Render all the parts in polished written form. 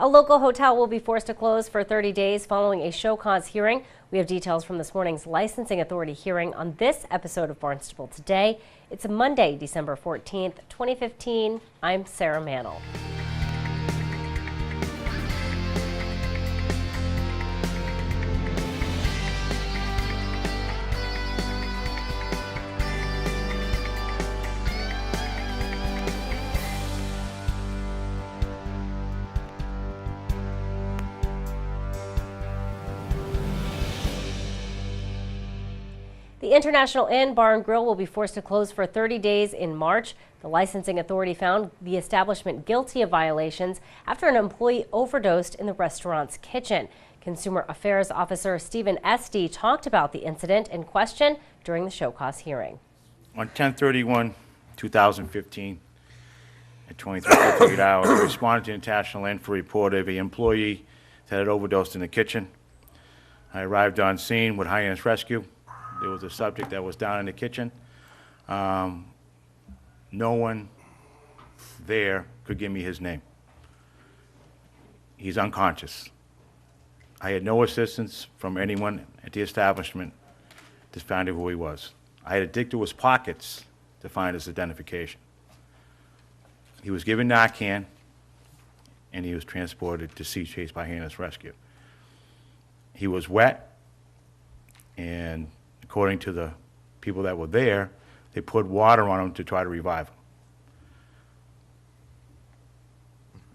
A local hotel will be forced to close for 30 days following a show cause hearing. We have details from this morning's licensing authority hearing on this episode of Barnstable Today. It's Monday, December 14th, 2015. I'm Sarah Mannel. The International Inn, Bar and Grill will be forced to close for 30 days in March. The licensing authority found the establishment guilty of violations after an employee overdosed in the restaurant's kitchen. Consumer Affairs Officer Stephen Esty talked about the incident in question during the show cause hearing. On 10/31/2015, at 23:58 hours, we responded to International Inn for a report of an employee that had overdosed in the kitchen. I arrived on scene with high-end rescue. There was a subject that was down in the kitchen. No one there could give me his name. He's unconscious. I had no assistance from anyone at the establishment to find out who he was. I had to dig through his pockets to find his identification. He was given Narcan, and he was transported to Sea Chase by high-end rescue. He was wet, and according to the people that were there, they put water on him to try to revive him.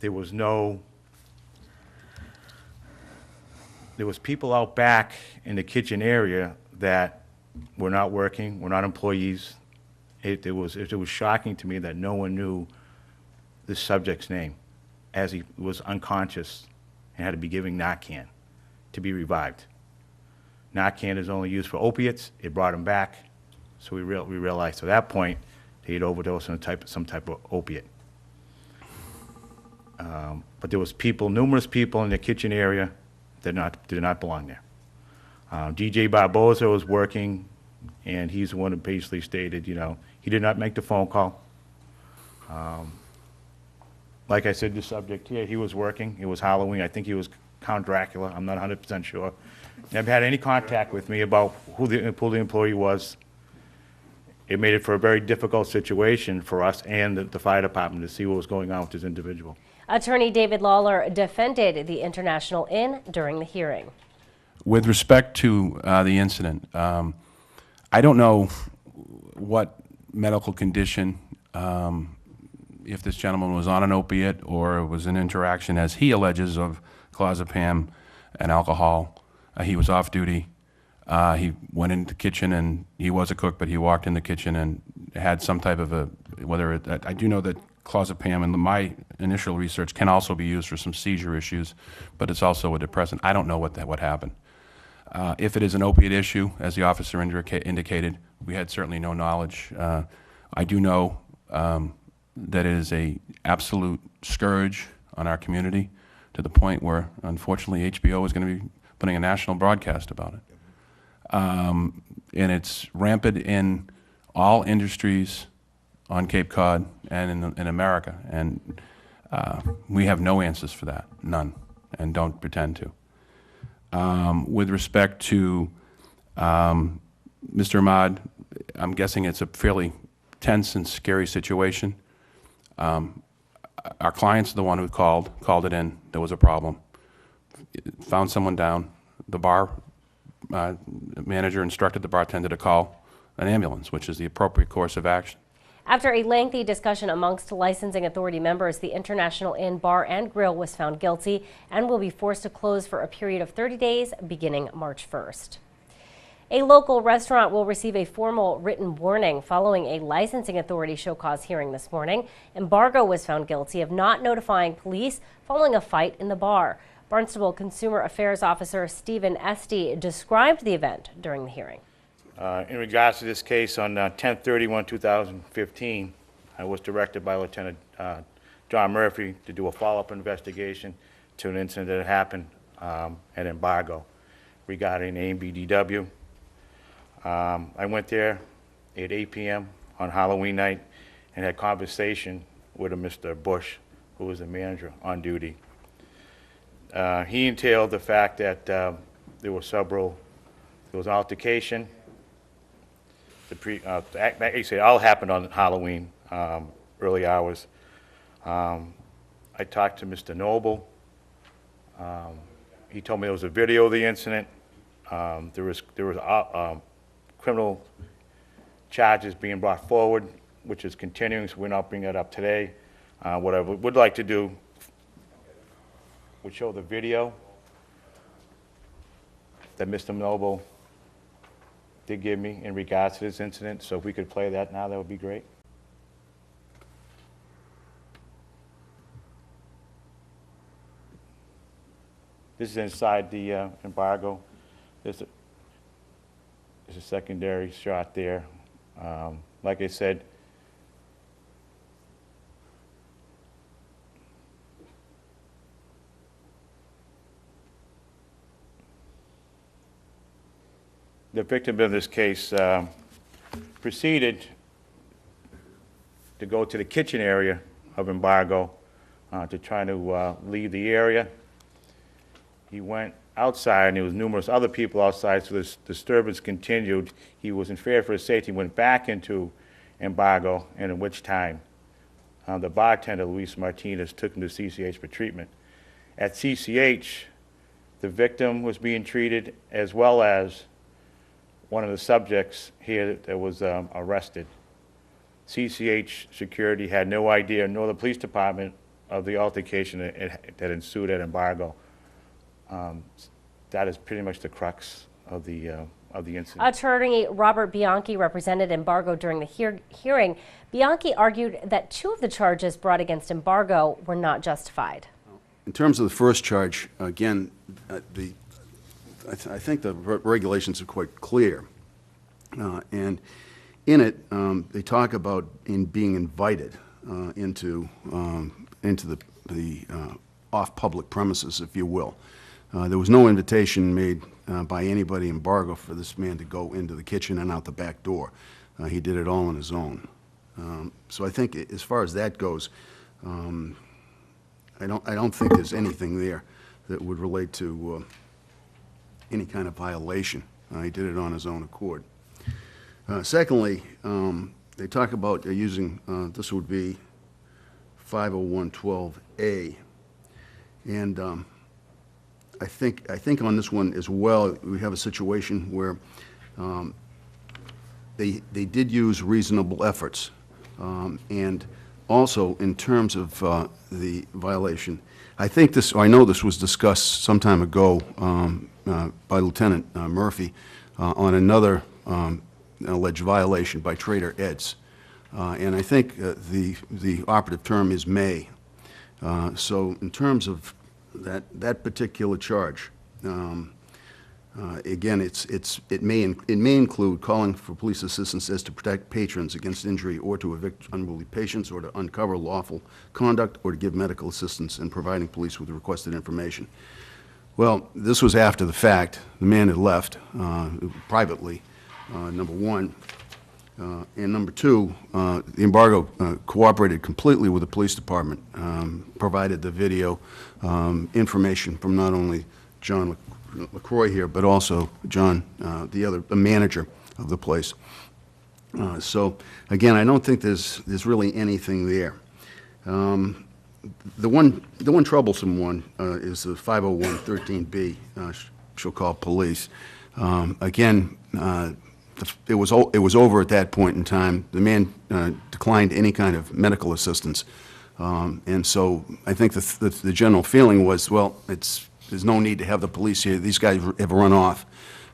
There was people out back in the kitchen area that were not working, were not employees. It was shocking to me that no one knew this subject's name, as he was unconscious and had to be given Narcan to be revived. Narcan is only used for opiates. It brought him back, so we realized at that point that he had overdosed on some type of opiate. But there was numerous people in the kitchen area that did not belong there. DJ Barboza was working, and he's the one who basically stated, he did not make the phone call. Like I said, the subject here, he was working. It was Halloween. I think he was Count Dracula. I'm not 100% sure. Never had any contact with me about who the employee was. It made it for a very difficult situation for us and the fire department to see what was going on with this individual. Attorney David Lawler defended the International Inn during the hearing. With respect to the incident, I don't know what medical condition, if this gentleman was on an opiate or it was an interaction, as he alleges, of clozapam and alcohol. He was off duty. He went into the kitchen, and he was a cook, but he walked in the kitchen and had some type of I do know that clozapam, in my initial research, can also be used for some seizure issues, but it's also a depressant. I don't know what happened. If it is an opiate issue, as the officer indicated, we had certainly no knowledge. I do know that it is an absolute scourge on our community, to the point where, unfortunately, HBO is going to be putting a national broadcast about it. And it's rampant in all industries on Cape Cod and in America. And we have no answers for that, none, and don't pretend to. With respect to Mr. Ahmad, I'm guessing it's a fairly tense and scary situation. Our client's the one who called it in. There was a problem. Found someone down. The bar manager instructed the bartender to call an ambulance, which is the appropriate course of action. After a lengthy discussion amongst licensing authority members, the International Inn, Bar and Grill was found guilty and will be forced to close for a period of 30 days beginning March 1st. A local restaurant will receive a formal written warning following a licensing authority show cause hearing this morning. Embargo was found guilty of not notifying police following a fight in the bar. Barnstable Consumer Affairs Officer Stephen Esty described the event during the hearing. In regards to this case, on 10/31/2015, I was directed by Lieutenant John Murphy to do a follow-up investigation to an incident that happened at Embargo regarding ABDW. I went there at 8 p.m. on Halloween night and had conversation with a Mr. Bush, who was the manager on duty. He entailed the fact that there was altercation. Actually, it all happened on Halloween, early hours. I talked to Mr. Noble. He told me there was a video of the incident. There was criminal charges being brought forward, which is continuing, so we're not bringing that up today. What I would like to do would show the video that Mr. Noble did give me in regards to this incident. So if we could play that now, that would be great. This is inside the embargo. There's a secondary shot there. Like I said, the victim of this case proceeded to go to the kitchen area of embargo to try to leave the area. He went outside, and there was numerous other people outside, so this disturbance continued. He was in fear for his safety, went back into embargo, and in which time the bartender, Luis Martinez, took him to CCH for treatment. At CCH, the victim was being treated, as well as one of the subjects here that was arrested. CCH security had no idea, nor the police department, of the altercation that ensued at embargo. That is pretty much the crux of the incident. Attorney Robert Bianchi represented embargo during the hearing. Bianchi argued that 2 of the charges brought against embargo were not justified. In terms of the first charge, again, I think the regulations are quite clear, and in it they talk about being invited into the off-public premises, if you will. There was no invitation made by anybody in embargo for this man to go into the kitchen and out the back door. He did it all on his own. So I think as far as that goes, I don't think there's anything there that would relate to any kind of violation. He did it on his own accord. Secondly, they talk about using, this would be 501.12a, and I think on this one as well, we have a situation where they did use reasonable efforts, and also in terms of the violation, I know this was discussed some time ago by Lieutenant Murphy on another alleged violation by Trader Ed's, and I think the operative term is may. So in terms of that particular charge, again, it may include calling for police assistance as to protect patrons against injury, or to evict unruly patients, or to uncover lawful conduct, or to give medical assistance in providing police with requested information. Well, this was after the fact. The man had left privately, number one. And number two, the embargo cooperated completely with the police department, provided the video information from not only John LaCroix here, but also John, the manager of the place. So again, I don't think there's really anything there. The one troublesome one is the 501.13b, she'll call police. Again, it was over at that point in time. The man declined any kind of medical assistance, and so I think the general feeling was, well, there's no need to have the police here. These guys have run off.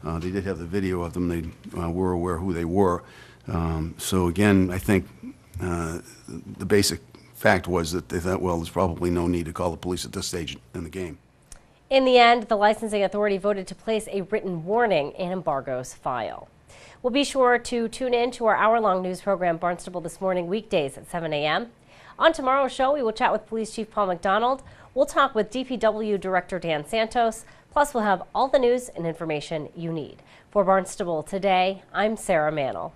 They did have the video of them. They were aware who they were. So again, I think the basic fact was that they thought, well, there's probably no need to call the police at this stage in the game. In the end, the licensing authority voted to place a written warning in embargo's file. We'll be sure to tune in to our hour-long news program, Barnstable This Morning, weekdays at 7 a.m. On tomorrow's show, we will chat with Police Chief Paul McDonald. We'll talk with DPW Director Dan Santos. Plus, we'll have all the news and information you need. For Barnstable Today, I'm Sarah Mannel.